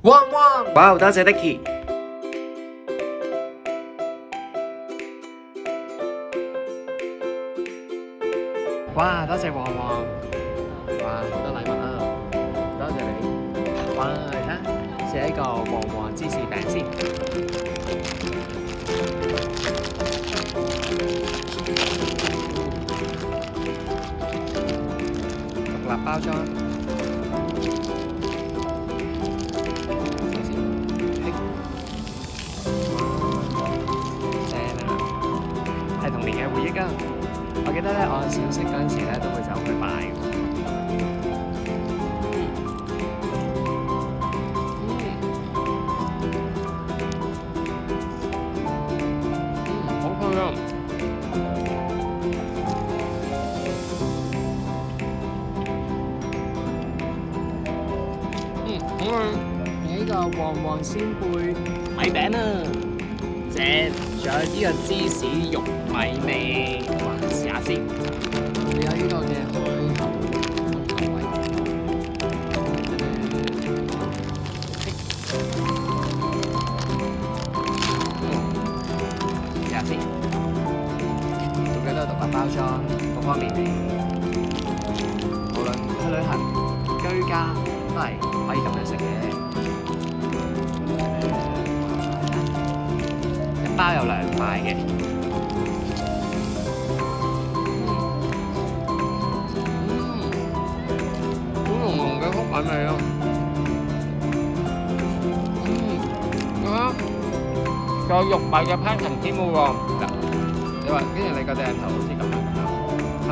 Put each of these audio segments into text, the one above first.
旺旺，哇！多謝 Dicky。哇！多謝旺旺，哇！好多禮物啊，多謝你。哇！嚟睇，寫一個旺旺芝士餅先。獨立包裝。係童年嘅回憶啊！我記得咧，我小息嗰陣時咧，都會走去買。好香啊！好啊！呢個旺旺仙貝米餅啊，正！仲有呢個芝士玉米味，哇！試下先。仲有呢個嘅開口位，試下先。仲記得獨立包裝，各方面嚟，無論去旅行、居家都係可以咁樣食嘅。包有2塊嘅，好濃濃嘅粟米味咯，仲有玉米嘅 pattern 添喎，你話跟住你個鏡頭好似咁樣，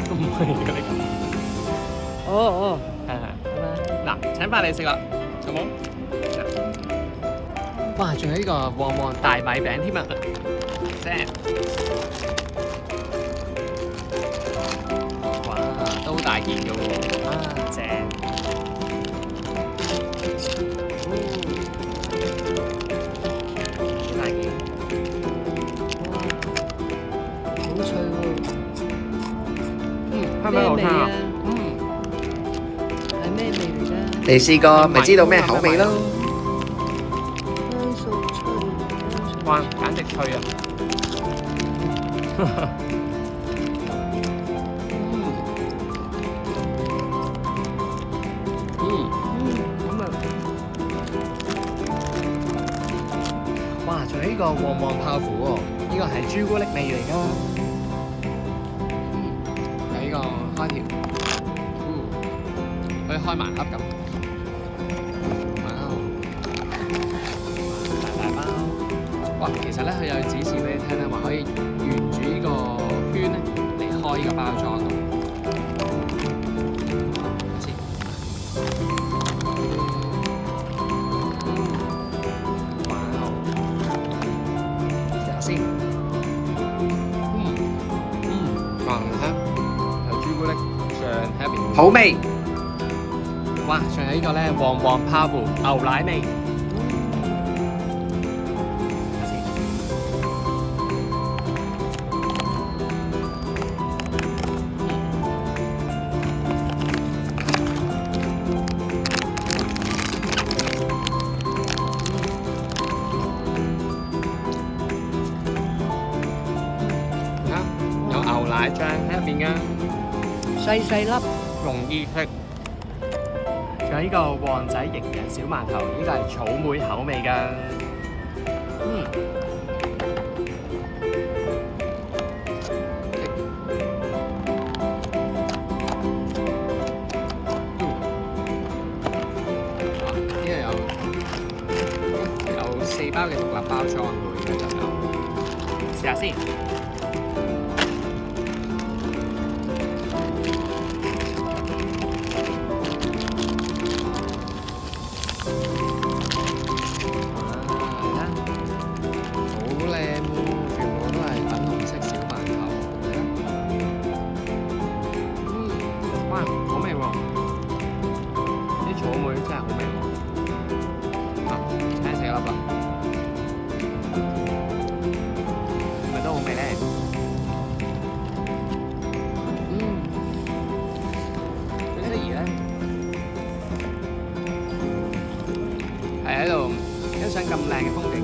都唔係嘅你咁，哦，係，嗱，請返你食啦，好冇？哇！仲有呢個旺旺大米餅添啊，正！哇，都大件嘅喎，啊正！幾大件？哇，好脆喎！係咪好香啊？係咩味嚟㗎？你試過咪知道咩口味咯？哇！簡直脆啊！咁啊！哇！仲有呢個旺旺泡芙喎，呢個係朱古力味嚟㗎。有呢個開條，可以開盲盒咁。哇，其實咧佢有指示俾你聽咧，話可以沿住呢個圈咧嚟開呢個包裝嘅。哇！試下先。哇！你睇，有朱古力醬喺入邊，好味。哇！仲有呢個咧旺旺泡芙牛奶味。牛奶醬喺入邊㗎，細粒，容易食。仲有呢個旺仔營養小饅頭，呢個係草莓口味㗎。呢個有4包嘅獨立包裝喎，而家就有。試下先。好味喎！啲草莓真係好味喎！啊，請食一粒啦，係咪都好味咧？最得意咧，喺度欣賞咁靚嘅風景，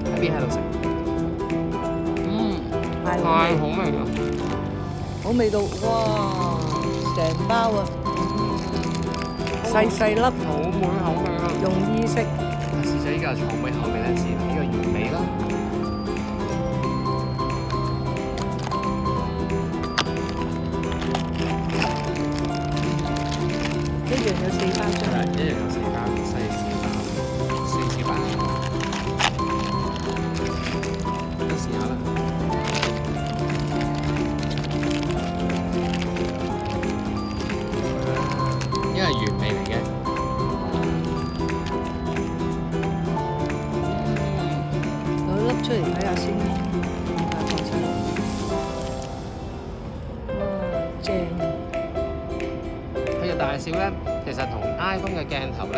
一邊喺度食，太好味啦！好味道，哇！成包啊，細細粒，好滿口味啊！容易食。試咗呢個草莓口味咧，試呢個原味啦。一樣有4包裝。係，一樣有4包，細4包，4包。都試下啦。因為原味嚟嘅。攞粒出嚟睇下先。放出嚟。哇，正！佢嘅大小咧，其實同 iPhone 嘅鏡頭咧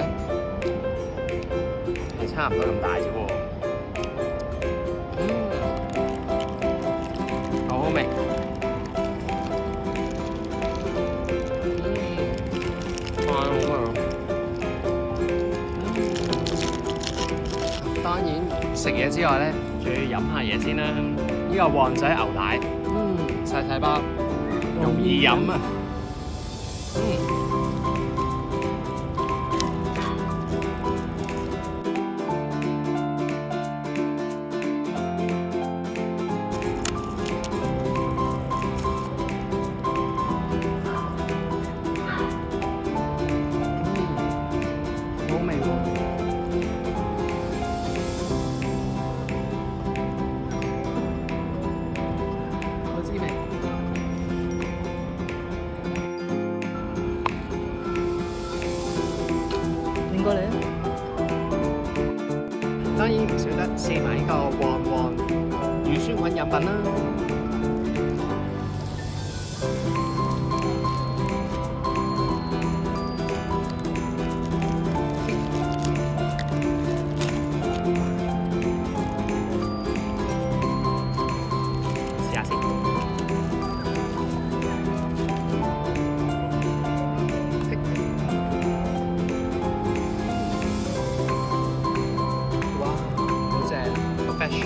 係差唔多咁大啫喎。好好味。太好味！當然食嘢之外咧，仲要飲下嘢先啦。呢個旺仔牛奶，細細包，容易飲啊！好味喎！好滋味。轉過嚟啊！當然唔少得試埋呢個旺旺乳酸菌飲品啦。試下先。哇，好正，好 fresh。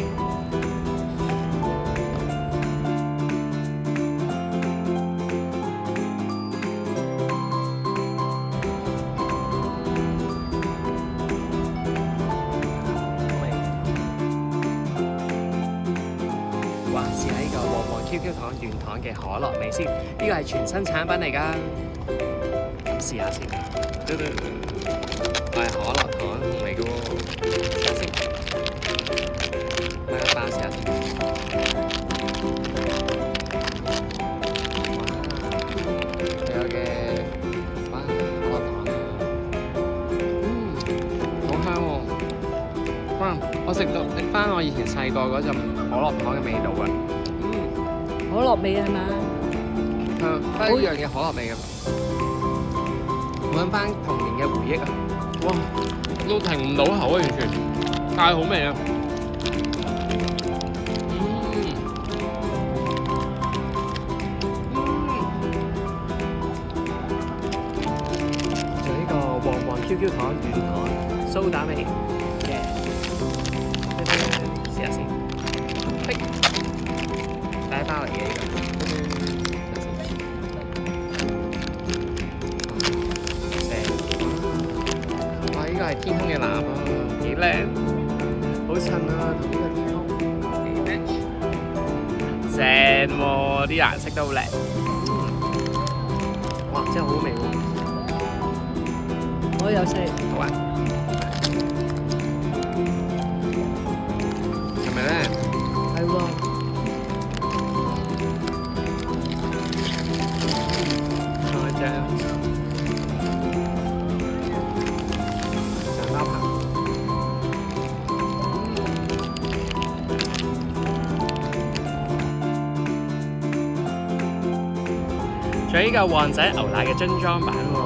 哇！試下呢個旺旺 QQ 糖原糖嘅可樂味先，呢個係全新產品嚟㗎。試下先。係可樂糖嚟嘅喎，試下先。買一包試下先。哇！仲有嘅，哇！可樂糖啊，好香喎！哇！我食翻我以前細個嗰陣可樂糖嘅味道啊！可樂味係嘛？係，一樣嘅可樂味咁。揾翻童年嘅回憶啊！哇，都停唔到口啊，完全太好味啊！仲有呢個旺旺 QQ 糖軟糖蘇打味嘅，試下先。第一包嚟嘅呢個。呢個係天空嘅藍啊，幾靚，好襯啊，同呢個天空幾 match，正喎，啲顏色都好靚，哇，真係好味喎！我有食。好啊，係咪咧？係喎。太正！仲有呢個旺仔牛奶嘅樽裝版喎，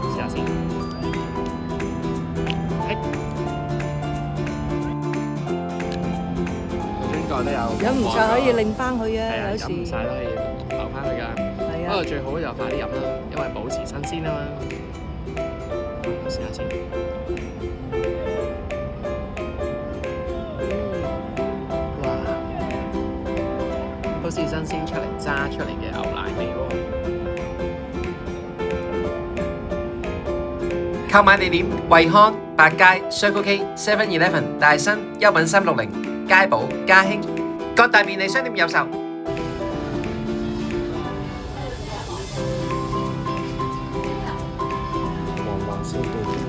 試下先。樽蓋都有。飲唔晒可以擰翻佢啊，係啊，有時。飲唔晒都可以留翻佢㗎。係啊。不過最好就快啲飲啦，因為保持新鮮啊嘛。試下先。哇！好似新鮮出嚟揸出嚟嘅牛奶味喎。購買地點：惠康、百佳、Circle K、7-Eleven、大新、優品360、佳寶、嘉興，各大便利商店有售。旺旺仙貝喎。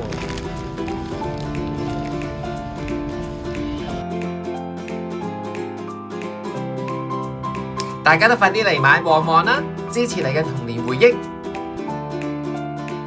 大家都快啲嚟買旺旺啦，支持你嘅童年回憶。